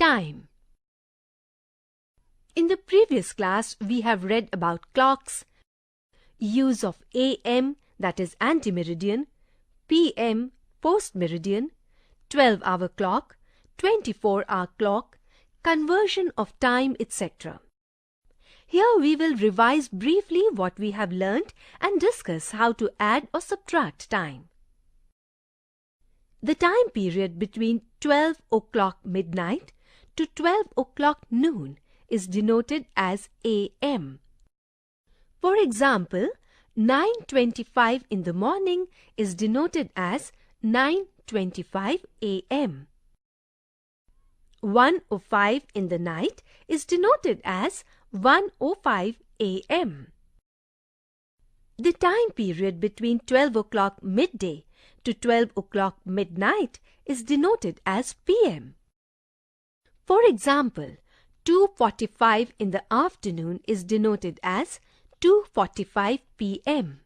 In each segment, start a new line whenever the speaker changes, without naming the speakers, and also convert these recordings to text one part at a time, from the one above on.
time. In the previous class, we have read about clocks, use of AM, that is anti-meridian, PM, post-meridian, 12-hour clock, 24-hour clock, conversion of time, etc. Here we will revise briefly what we have learnt and discuss how to add or subtract time. The time period between 12 o'clock midnight to 12 o'clock noon is denoted as AM. For example, 9:25 in the morning is denoted as 9:25 AM. 1:05 in the night is denoted as 1:05 AM. The time period between 12 o'clock midday to 12 o'clock midnight is denoted as PM. For example, 2:45 in the afternoon is denoted as 2:45 PM.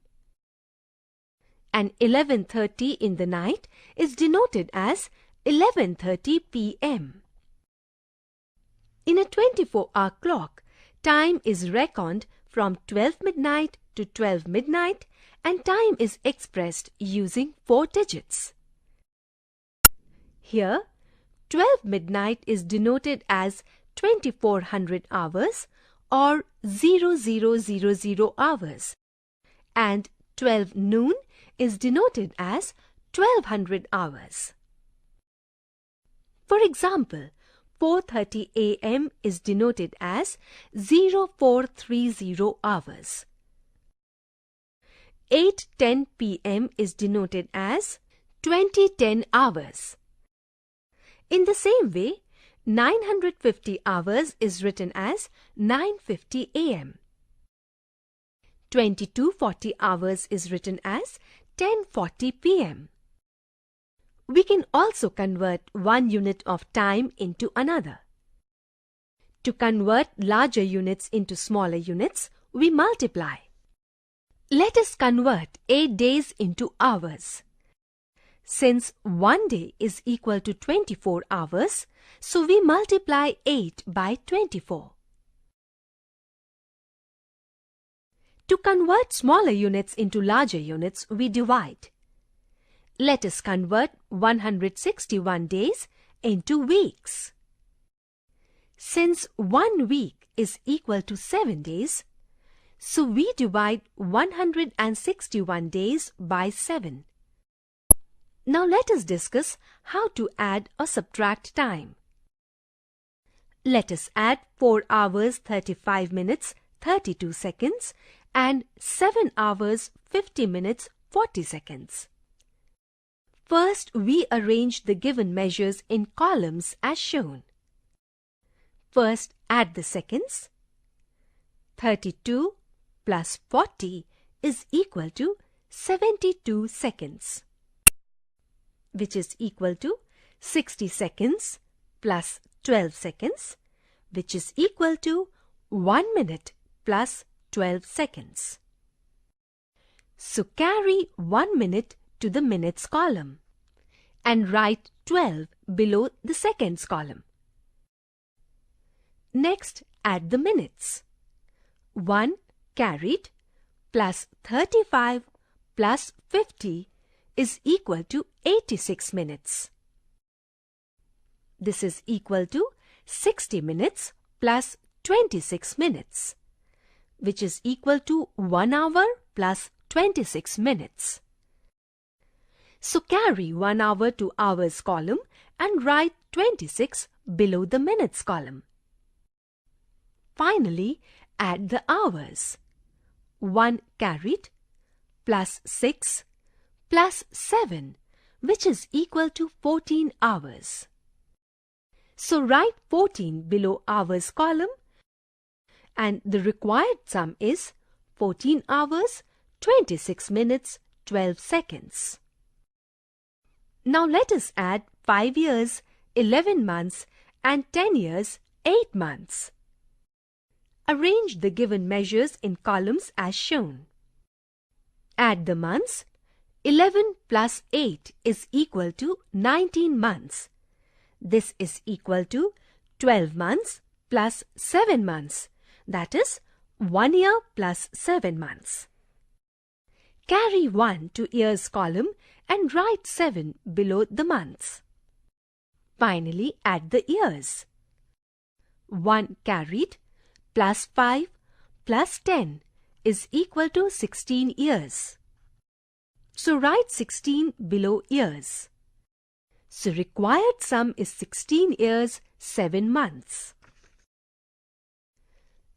And 11:30 in the night is denoted as 11:30 PM. In a 24-hour clock, time is reckoned from 12 midnight to 12 midnight and time is expressed using 4 digits. Here, 12 midnight is denoted as 2400 hours or 0000 hours and 12 noon is denoted as 1200 hours. For example, 4:30 AM is denoted as 0430 hours. 8:10 PM is denoted as 2010 hours. In the same way, 950 hours is written as 950 AM. 2240 hours is written as 1040 PM. We can also convert one unit of time into another. To convert larger units into smaller units, we multiply. Let us convert 8 days into hours. Since 1 day is equal to 24 hours, so we multiply 8 by 24. To convert smaller units into larger units, we divide. Let us convert 161 days into weeks. Since 1 week is equal to 7 days, so we divide 161 days by 7. Now let us discuss how to add or subtract time. Let us add 4 hours 35 minutes 32 seconds and 7 hours 50 minutes 40 seconds. First, we arrange the given measures in columns as shown. First, add the seconds. 32 plus 40 is equal to 72 seconds, which is equal to 60 seconds plus 12 seconds, which is equal to 1 minute plus 12 seconds. So carry 1 minute to the minutes column and write 12 below the seconds column. Next, add the minutes. 1 carried plus 35 plus 50 is equal to 86 minutes. This is equal to 60 minutes plus 26 minutes, which is equal to 1 hour plus 26 minutes. So carry 1 hour to hours column and write 26 below the minutes column. Finally, add the hours. 1 carried plus 6 plus 7, which is equal to 14 hours. So write 14 below hours column and the required sum is 14 hours, 26 minutes, 12 seconds. Now let us add 5 years, 11 months and 10 years, 8 months. Arrange the given measures in columns as shown. Add the months. 11 plus 8 is equal to 19 months. This is equal to 12 months plus 7 months, that is 1 year plus 7 months. Carry 1 to years column and write 7 below the months. Finally, add the years. 1 carried plus 5 plus 10 is equal to 16 years. So write 16 below years. So required sum is 16 years, 7 months.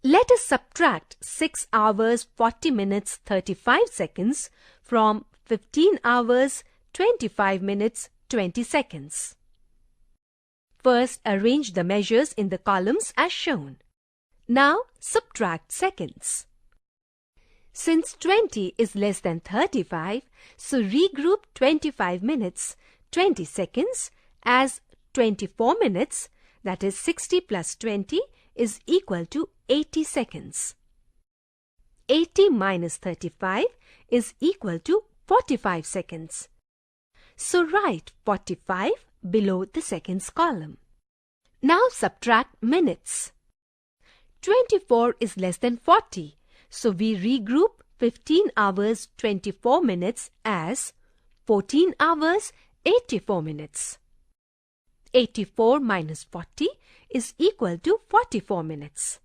Let us subtract 6 hours, 40 minutes, 35 seconds from 15 hours, 25 minutes, 20 seconds. First, arrange the measures in the columns as shown. Now, subtract seconds. Since 20 is less than 35, so regroup 25 minutes, 20 seconds as 24 minutes, that is 60 plus 20 is equal to 80 seconds. 80 minus 35 is equal to 45 seconds. So write 45 below the seconds column. Now subtract minutes. 24 is less than 40, so we regroup 15 hours 24 minutes as 14 hours 84 minutes. 84 minus 40 is equal to 44 minutes.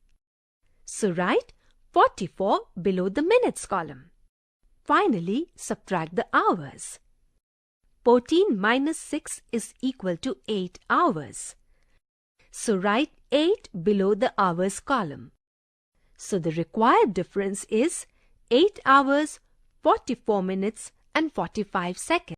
So write 44 below the minutes column. Finally, subtract the hours. 14 minus 6 is equal to 8 hours. So write 8 below the hours column. So the required difference is 8 hours, 44 minutes and 45 seconds.